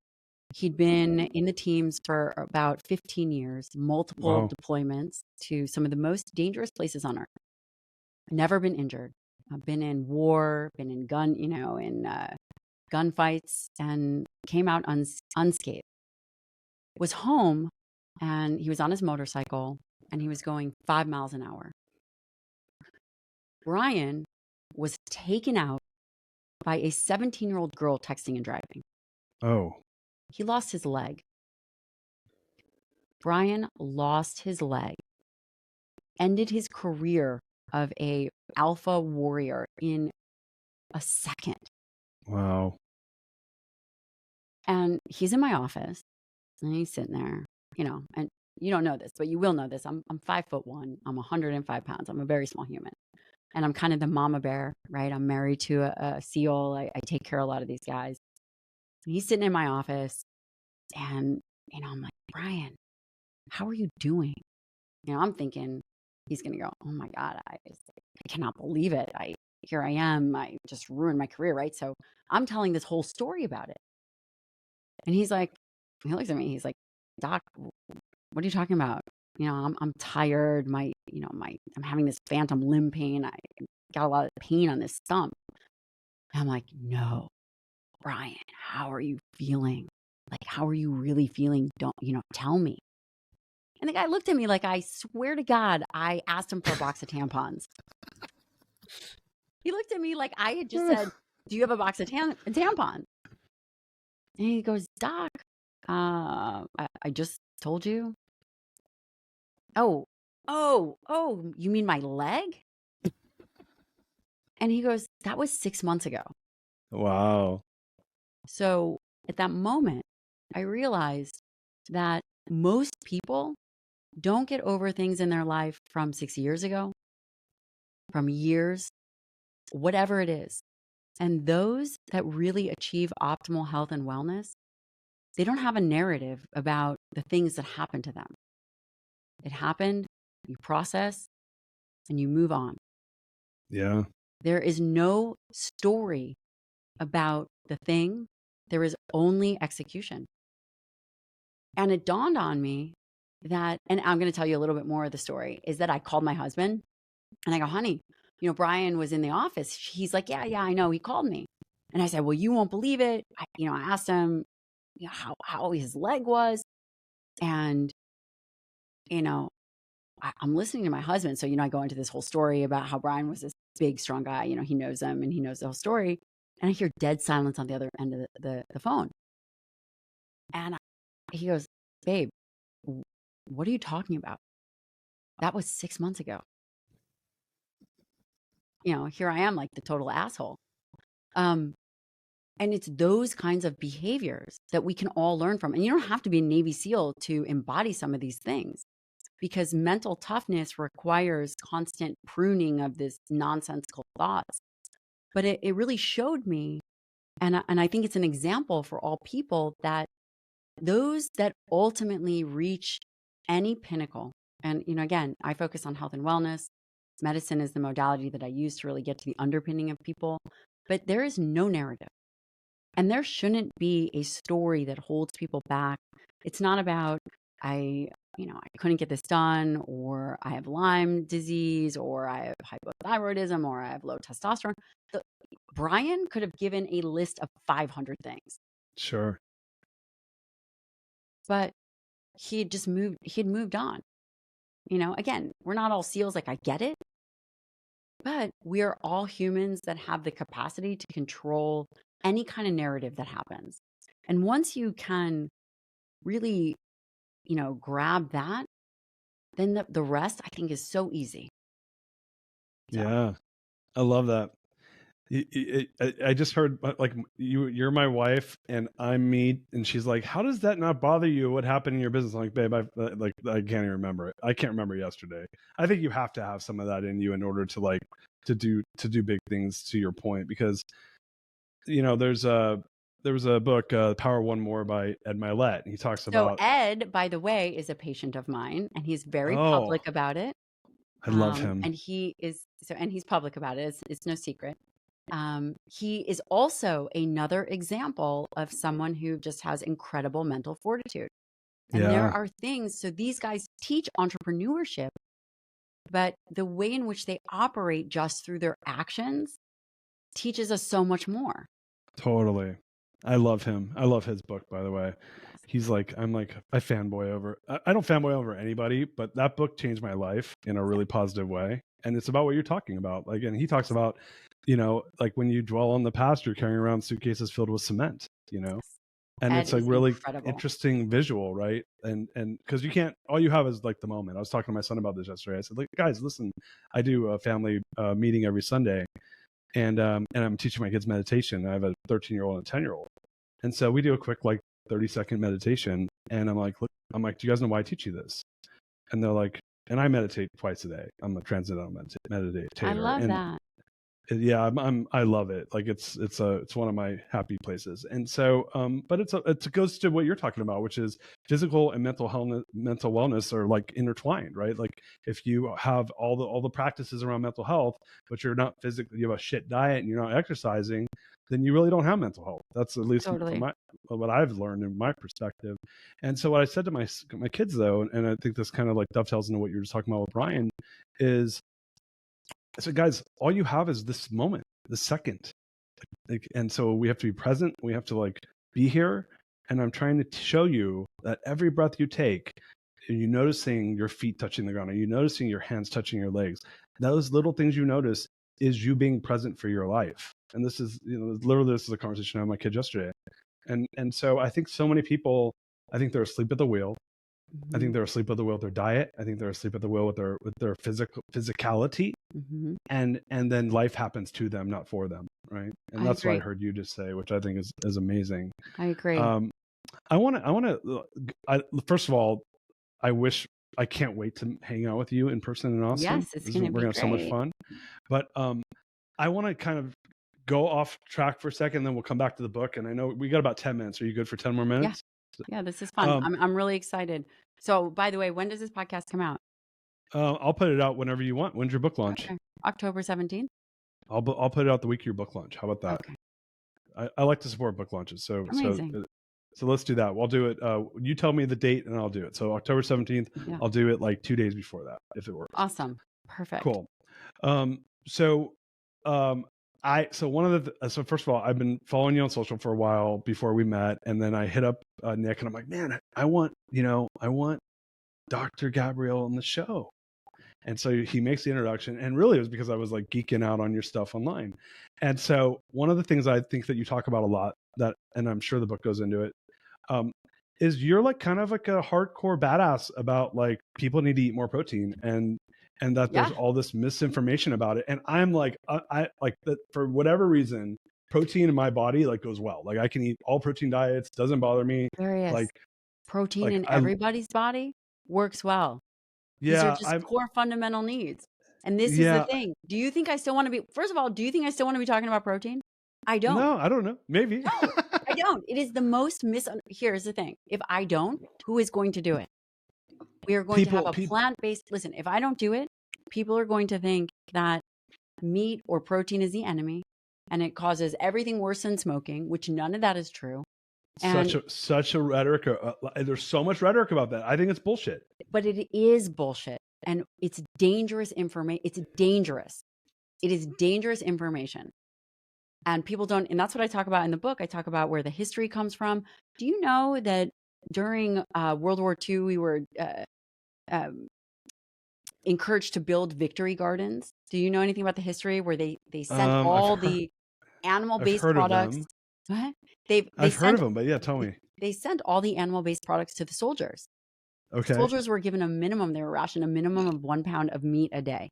He'd been in the teams for about 15 years, multiple deployments to some of the most dangerous places on earth. Never been injured. I've been in war, been in gunfights, and came out unscathed. Was home, and he was on his motorcycle, and he was going 5 miles an hour. Brian was taken out by a 17-year-old girl texting and driving. Oh. He lost his leg. Brian lost his leg, ended his career of a alpha warrior in a second. Wow. And he's in my office, and he's sitting there, and you don't know this, but you will know this. I'm 5'1". I'm 105 pounds. I'm a very small human. And I'm kind of the mama bear, right? I'm married to a SEAL. I take care of a lot of these guys. And he's sitting in my office and, I'm like, Brian, how are you doing? I'm thinking he's going to go, oh my God, I cannot believe it. Here I am. I just ruined my career, right? So I'm telling this whole story about it. And he looks at me, he's like, Doc, what are you talking about? I'm tired. I'm having this phantom limb pain. I got a lot of pain on this stump. And I'm like, no, Brian, how are you feeling? Like, how are you really feeling? Don't, tell me. And the guy looked at me like, I swear to God, I asked him for a box of tampons. He looked at me like I had just said, do you have a box of tampons? And he goes, Doc, I just told you. Oh, you mean my leg? And he goes, that was 6 months ago. Wow. So at that moment, I realized that most people don't get over things in their life from 6 years ago, from years, whatever it is. And those that really achieve optimal health and wellness, they don't have a narrative about the things that happened to them. It happened, you process, and you move on. Yeah. There is no story about the thing. There is only execution. And it dawned on me that, and I'm going to tell you a little bit more of the story, is that I called my husband and I go, honey, Brian was in the office. He's like, yeah, I know. He called me. And I said, well, you won't believe it. I asked him how his leg was. And, I'm listening to my husband. So, I go into this whole story about how Brian was this big, strong guy. He knows him and he knows the whole story. And I hear dead silence on the other end of the phone. And he goes, babe, what are you talking about? That was 6 months ago. Here I am like the total asshole. And it's those kinds of behaviors that we can all learn from. And you don't have to be a Navy SEAL to embody some of these things, because mental toughness requires constant pruning of this nonsensical thoughts. But it really showed me, and I think it's an example for all people, that those that ultimately reach any pinnacle, and again, I focus on health and wellness. Medicine is the modality that I use to really get to the underpinning of people, but there is no narrative. And there shouldn't be a story that holds people back. It's not about, I couldn't get this done, or I have Lyme disease, or I have hypothyroidism, or I have low testosterone. Brian could have given a list of 500 things. Sure. But he had moved on. Again, we're not all SEALs, like I get it. But we are all humans that have the capacity to control any kind of narrative that happens. And once you can really, grab that, then the rest, I think, is so easy. So. Yeah. I love that. I just heard, like, you're my wife and I'm me, and she's like, how does that not bother you? What happened in your business? I'm like, babe, I can't even remember it. I can't remember yesterday. I think you have to have some of that in you in order to to do big things, to your point, because there was a book, Power One More by Ed Milet, and he talks about. Ed, by the way, is a patient of mine, and he's very public about it. I love him. And he's public about it. It's no secret. He is also another example of someone who just has incredible mental fortitude. And there are things, so these guys teach entrepreneurship, but the way in which they operate just through their actions teaches us so much more. Totally. I love him. I love his book, by the way. He's like, I fanboy over, I don't fanboy over anybody, but that book changed my life in a really positive way. And it's about what you're talking about. Like, and he talks about, like when you dwell on the past, you're carrying around suitcases filled with cement, and it's a really incredible, interesting visual, right? And because you can't, all you have is like the moment. I was talking to my son about this yesterday. I said, like, guys, listen, I do a family meeting every Sunday, and I'm teaching my kids meditation. I have a 13-year-old and a 10-year-old. And so we do a quick 30-second meditation. And I'm like, look, do you guys know why I teach you this? And they're like, and I meditate twice a day. I'm a transcendental meditator. I love And that. yeah, I love it. Like it's one of my happy places. And so, but it goes to what you're talking about, which is physical and mental wellness are like intertwined, right? Like if you have all the practices around mental health, but you're not physically, you have a shit diet and you're not exercising, then you really don't have mental health. That's at least Totally. from what I've learned in my perspective. And so what I said to my kids though, and I think this kind of like dovetails into what you were just talking about with Brian, is I said, guys, all you have is this moment, this second. Like, and so we have to be present. We have to like be here. And I'm trying to show you that every breath you take, are you noticing your feet touching the ground? Are you noticing your hands touching your legs? Those little things you notice is you being present for your life. And this is, literally, this is a conversation I had with my kids yesterday. And so I think so many people, I think they're asleep at the wheel. I think they're asleep at the wheel with their diet. I think they're asleep at the wheel with their physicality. And then life happens to them, not for them. Right. And that's what I heard you just say, which I think is amazing. I agree. I want to, first of all, I can't wait to hang out with you in person in Austin. Yes, it's going to be great. We're going to have so much fun. But I want to kind of go off track for a second, then we'll come back to the book. And I know we got about 10 minutes. Are you good for 10 more minutes? Yeah, this is fun. I'm really excited. So, by the way, when does this podcast come out? I'll put it out whenever you want. When's your book launch? Okay. October 17th. I'll put it out the week of your book launch. How about that? Okay. I like to support book launches. So let's do that. I'll do it. You tell me the date and I'll do it. So October 17th, I'll do it like 2 days before that, if it works. Awesome. Perfect. Cool. So first of all, I've been following you on social for a while before we met. And then I hit up Nick and I'm like, man, I want Dr. Gabrielle on the show. And so he makes the introduction, and really it was because I was like geeking out on your stuff online. And so one of the things I think that you talk about a lot, and I'm sure the book goes into it, is you're like kind of like a hardcore badass about like people need to eat more protein and that there's all this misinformation about it. And I'm like, I like that for whatever reason, protein in my body like goes well. Like I can eat all protein diets, doesn't bother me. Like protein in everybody's body works well. These are just core fundamental needs. And this is the thing. Do you think I still want to be, first of all, do you think I still want to be talking about protein? I don't. No, I don't know. Maybe. No, I don't. It is the most here's the thing. If I don't, who is going to do it? We are going to have a plant-based, listen, if I don't do it, people are going to think that meat or protein is the enemy and it causes everything worse than smoking, which none of that is true. And such a rhetoric. There's so much rhetoric about that. I think it's bullshit. But it is bullshit. And it's dangerous information. It's dangerous. It is dangerous information. And people don't, and that's what I talk about in the book. I talk about where the history comes from. Do you know that during World War II, we were encouraged to build victory gardens? Do you know anything about the history where they sent all the animal-based products? What? I've heard of them, but yeah, tell me. They sent all the animal-based products to the soldiers. Okay. Soldiers were given they were rationed a minimum of 1 pound of meat a day.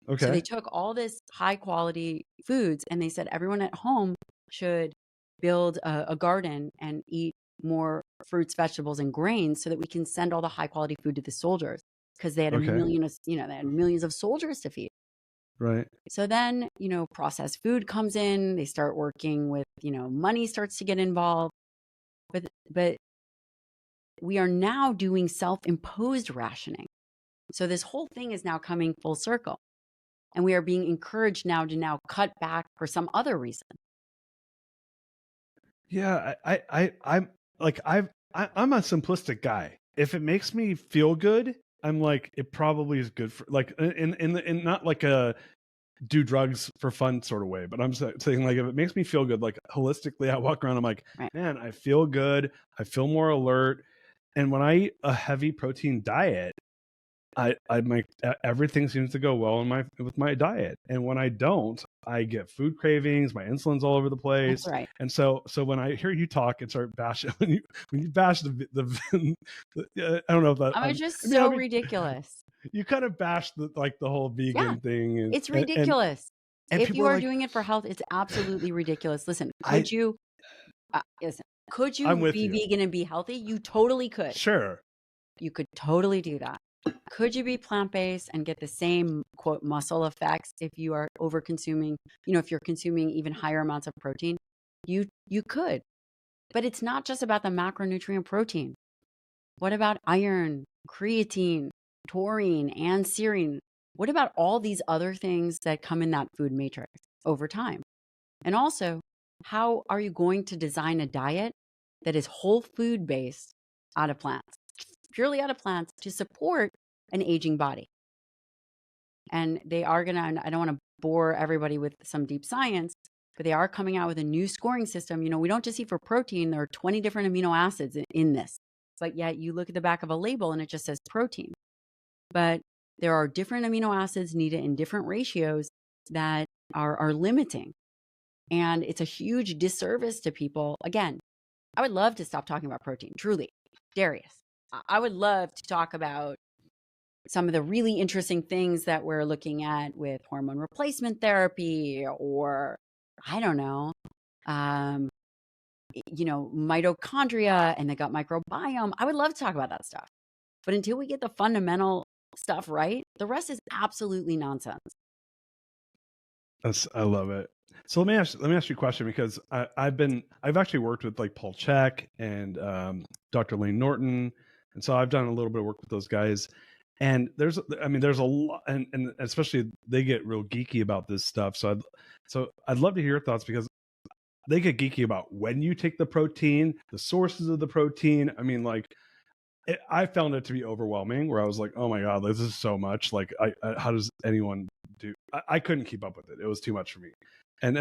Okay. So they took all this high quality foods and they said everyone at home should build a garden and eat more fruits, vegetables, and grains so that we can send all the high quality food to the soldiers because they had millions of soldiers to feed. Right. So then, processed food comes in, they start working with, money starts to get involved. But we are now doing self-imposed rationing. So this whole thing is now coming full circle. And we are being encouraged now to cut back for some other reason. Yeah, I'm a simplistic guy. If it makes me feel good, I'm like, it probably is good for like in not like a do drugs for fun sort of way, but I'm saying like if it makes me feel good, like holistically, I walk around, I'm like, man, I feel good, I feel more alert. And when I eat a heavy protein diet, I make everything seems to go well with my diet. And when I don't, I get food cravings, my insulin's all over the place. That's right. And so when I hear you talk and start bashing, when you bash the I don't know if that it's just so ridiculous. You kind of bash the whole vegan thing. And, it's ridiculous. And if you are like, doing it for health, it's absolutely ridiculous. Listen, listen, Could I'm you with be you. vegan and be healthy? You totally could. Sure. You could totally do that. Could you be plant-based and get the same quote muscle effects if you are over consuming, if you're consuming even higher amounts of protein? You could. But it's not just about the macronutrient protein. What about iron, creatine, taurine, and serine? What about all these other things that come in that food matrix over time? And also, how are you going to design a diet that is whole food based out of plants, purely out of plants to support an aging body? And they are going to, I don't want to bore everybody with some deep science, but they are coming out with a new scoring system. We don't just eat for protein, there are 20 different amino acids in this. It's like, yeah, you look at the back of a label and it just says protein. But there are different amino acids needed in different ratios that are limiting. And it's a huge disservice to people. Again, I would love to stop talking about protein, truly. Darius, I would love to talk about some of the really interesting things that we're looking at with hormone replacement therapy, or I don't know, mitochondria and the gut microbiome. I would love to talk about that stuff. But until we get the fundamental stuff right, the rest is absolutely nonsense. I love it. So let me ask you a question, because I've actually worked with like Paul Chek and Dr. Lane Norton, and so I've done a little bit of work with those guys. And there's a lot, and especially they get real geeky about this stuff. So I'd love to hear your thoughts, because they get geeky about when you take the protein, the sources of the protein. I mean, like, I found it to be overwhelming, where I was like, oh my God, this is so much. Like, how does anyone do? I couldn't keep up with it. It was too much for me. And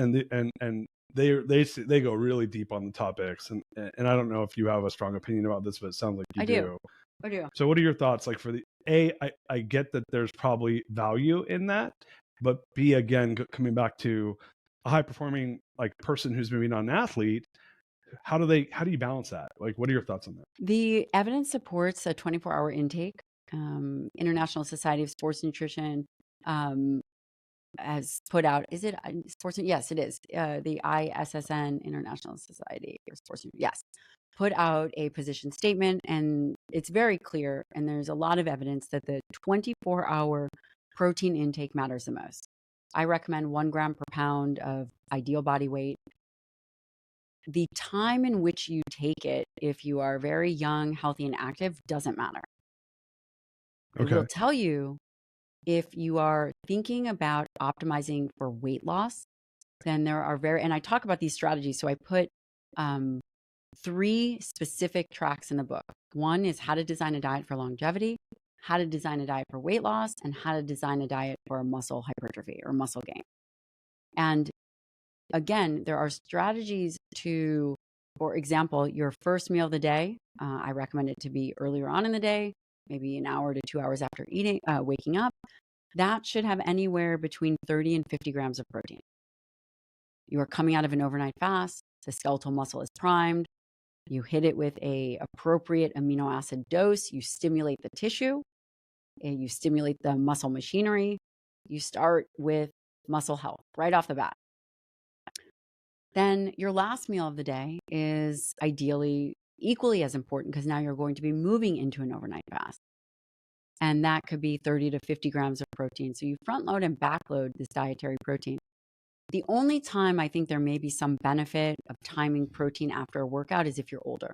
they go really deep on the topics. And I don't know if you have a strong opinion about this, but it sounds like you do. I do. So what are your thoughts? Like, I get that there's probably value in that, but B, again, coming back to a high performing like person who's maybe not an athlete, how do you balance that? Like, what are your thoughts on that? The evidence supports a 24-hour intake. International Society of Sports Nutrition has put out, is it sports? Yes, it is. The ISSN, International Society of Sports Nutrition, yes, put out a position statement, and it's very clear. And there's a lot of evidence that the 24-hour protein intake matters the most. I recommend 1 gram per pound of ideal body weight. The time in which you take it, if you are very young, healthy, and active, doesn't matter. Okay. I will tell you, if you are thinking about optimizing for weight loss, then there are and I talk about these strategies. So I put 3 specific tracks in the book. One is how to design a diet for longevity, how to design a diet for weight loss, and how to design a diet for muscle hypertrophy or muscle gain. And again, there are strategies to, for example, your first meal of the day. I recommend it to be earlier on in the day, maybe an hour to 2 hours after waking up. That should have anywhere between 30 and 50 grams of protein. You are coming out of an overnight fast. The skeletal muscle is primed. You hit it with a appropriate amino acid dose. You stimulate the tissue. And you stimulate the muscle machinery. You start with muscle health right off the bat. Then your last meal of the day is ideally equally as important, because now you're going to be moving into an overnight fast. And that could be 30 to 50 grams of protein. So you front load and back load this dietary protein. The only time I think there may be some benefit of timing protein after a workout is if you're older,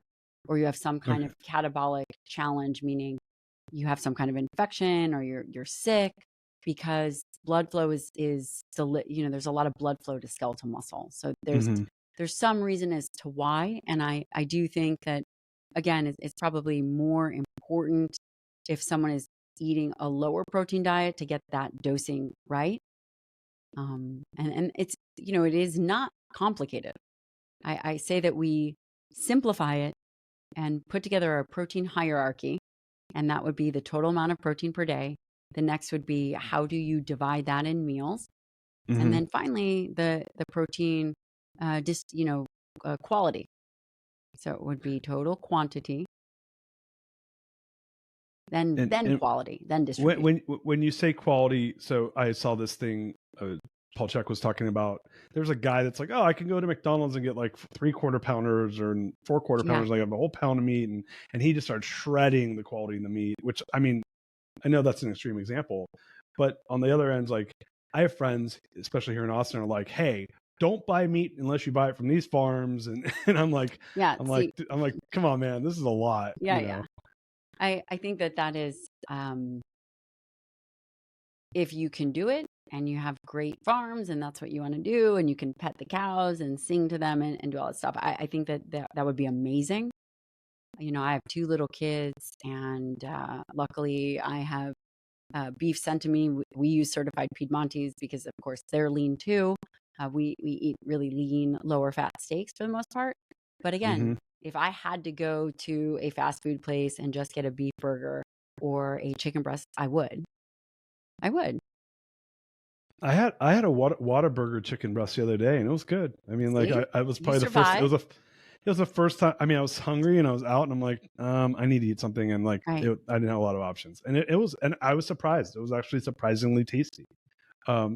or you have some kind of catabolic challenge, meaning you have some kind of infection or you're sick, because blood flow is there's a lot of blood flow to skeletal muscle. So there's some reason as to why. And I do think that, again, it's probably more important if someone is eating a lower protein diet to get that dosing right. And it's, it is not complicated. I say that we simplify it and put together a protein hierarchy, and that would be the total amount of protein per day. The next would be, how do you divide that in meals? And then finally, the protein, quality. So it would be total quantity, then quality, then distribution. When you say quality, so I saw this thing Paul Chek was talking about, there's a guy that's like, oh, I can go to McDonald's and get like 3/4 pounders or 4/4 pounders. Like I have a whole pound of meat. And he just started shredding the quality of the meat, which, I mean, I know that's an extreme example, but on the other end, like I have friends, especially here in Austin, are like, hey, don't buy meat unless you buy it from these farms. And I'm like, I'm like, come on, man, this is a lot. Yeah. You know? Yeah. I think that is, if you can do it and you have great farms and that's what you want to do, and you can pet the cows and sing to them and do all that stuff, I think that would be amazing. You know, I have 2 little kids, and luckily I have beef sent to me. We use certified Piedmontese because, of course, they're lean too. We eat really lean, lower fat steaks for the most part. But again, if I had to go to a fast food place and just get a beef burger or a chicken breast, I would. I had a Whataburger chicken breast the other day, and it was good. I mean, like I was probably the first. It was the first time. I mean, I was hungry and I was out, and I'm like, I need to eat something, and like I didn't have a lot of options, and and I was surprised. It was actually surprisingly tasty.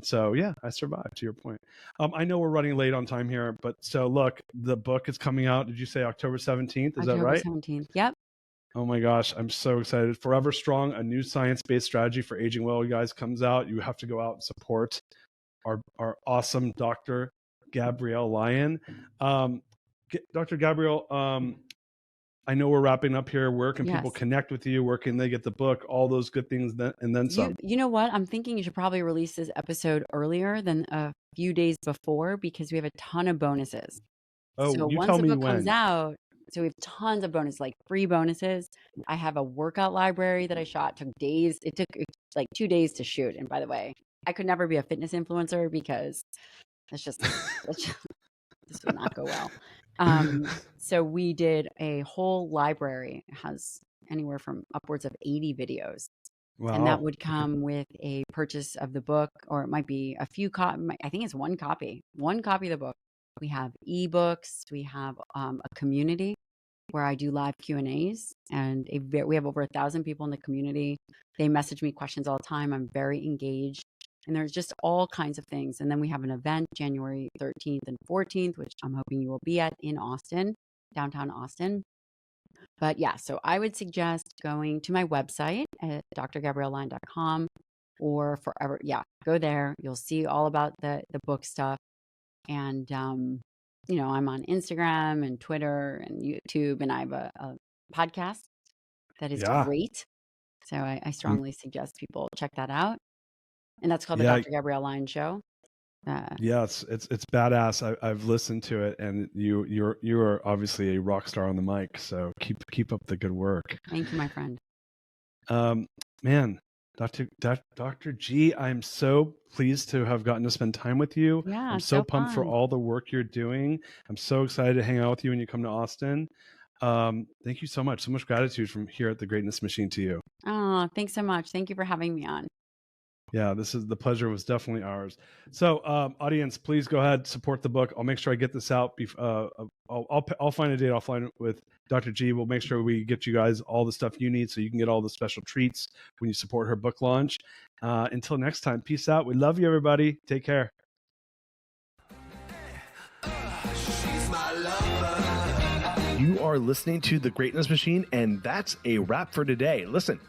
So yeah, I survived, to your point. I know we're running late on time here, but so look, the book is coming out. Did you say October 17th? Is that right? October 17th. Yep. Oh my gosh, I'm so excited. Forever Strong, a new science-based strategy for aging well, you guys, comes out. You have to go out and support our awesome Dr. Gabrielle Lyon. Dr. Gabrielle, I know we're wrapping up here. Where can people connect with you? Where can they get the book? All those good things, and then some. You know what? I'm thinking you should probably release this episode earlier than a few days before, because we have a ton of bonuses. Oh, so you once tell the me book when. comes out, so we have tons of bonuses, like free bonuses. I have a workout library that I shot. Took days. It took like 2 days to shoot. And by the way, I could never be a fitness influencer because this would not go well. So we did a whole library. It has anywhere from upwards of 80 videos. Wow. And that would come with a purchase of the book, or it might be a few I think it's one copy of the book. We have ebooks. We have a community where I do live Q&As, and we have over 1,000 people in the community. They message me questions all the time. I'm very engaged, and there's just all kinds of things. And then we have an event January 13th and 14th, which I'm hoping you will be at in Austin, downtown Austin. But yeah, so I would suggest going to my website at drgabriellelyon.com, or forever. Yeah, go there. You'll see all about the book stuff. And, you know, I'm on Instagram and Twitter and YouTube, and I have a podcast that is great. So I strongly suggest people check that out. And that's called the Dr. Gabrielle Lyon Show. Yes, it's badass. I've listened to it, and you are obviously a rock star on the mic. So keep up the good work. Thank you, my friend. Man, Dr. G, I'm so pleased to have gotten to spend time with you. Yeah, I'm so pumped for all the work you're doing. I'm so excited to hang out with you when you come to Austin. Thank you so much. So much gratitude from here at the Greatness Machine to you. Oh, thanks so much. Thank you for having me on. Yeah, the pleasure was definitely ours. So, audience, please go ahead, support the book. I'll make sure I get this out. I'll find a date offline with Dr. G. We'll make sure we get you guys all the stuff you need so you can get all the special treats when you support her book launch. Until next time, peace out. We love you, everybody. Take care. You are listening to The Greatness Machine, and that's a wrap for today. Listen,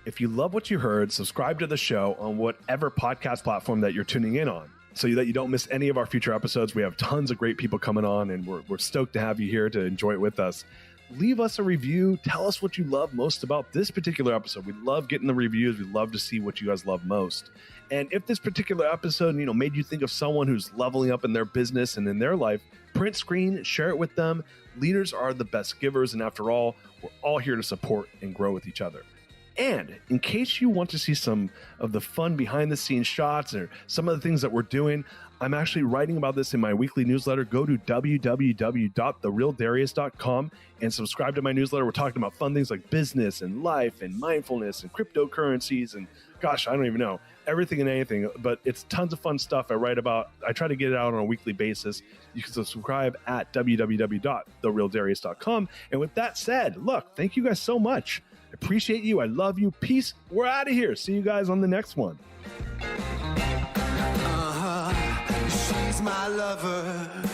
if you love what you heard, subscribe to the show on whatever podcast platform that you're tuning in on so that you don't miss any of our future episodes. We have tons of great people coming on, and we're stoked to have you here to enjoy it with us. Leave us a review. Tell us what you love most about this particular episode. We love getting the reviews. We love to see what you guys love most. And if this particular episode, made you think of someone who's leveling up in their business and in their life, print screen, share it with them. Leaders are the best givers, and after all, we're all here to support and grow with each other. And in case you want to see some of the fun behind the scenes shots or some of the things that we're doing, I'm actually writing about this in my weekly newsletter. Go to www.therealdarius.com and subscribe to my newsletter. We're talking about fun things like business and life and mindfulness and cryptocurrencies and gosh, I don't even know, everything and anything, but it's tons of fun stuff I write about. I try to get it out on a weekly basis. You can subscribe at www.therealdarius.com. And with that said, look, thank you guys so much. I appreciate you. I love you. Peace. We're out of here. See you guys on the next one. my lover.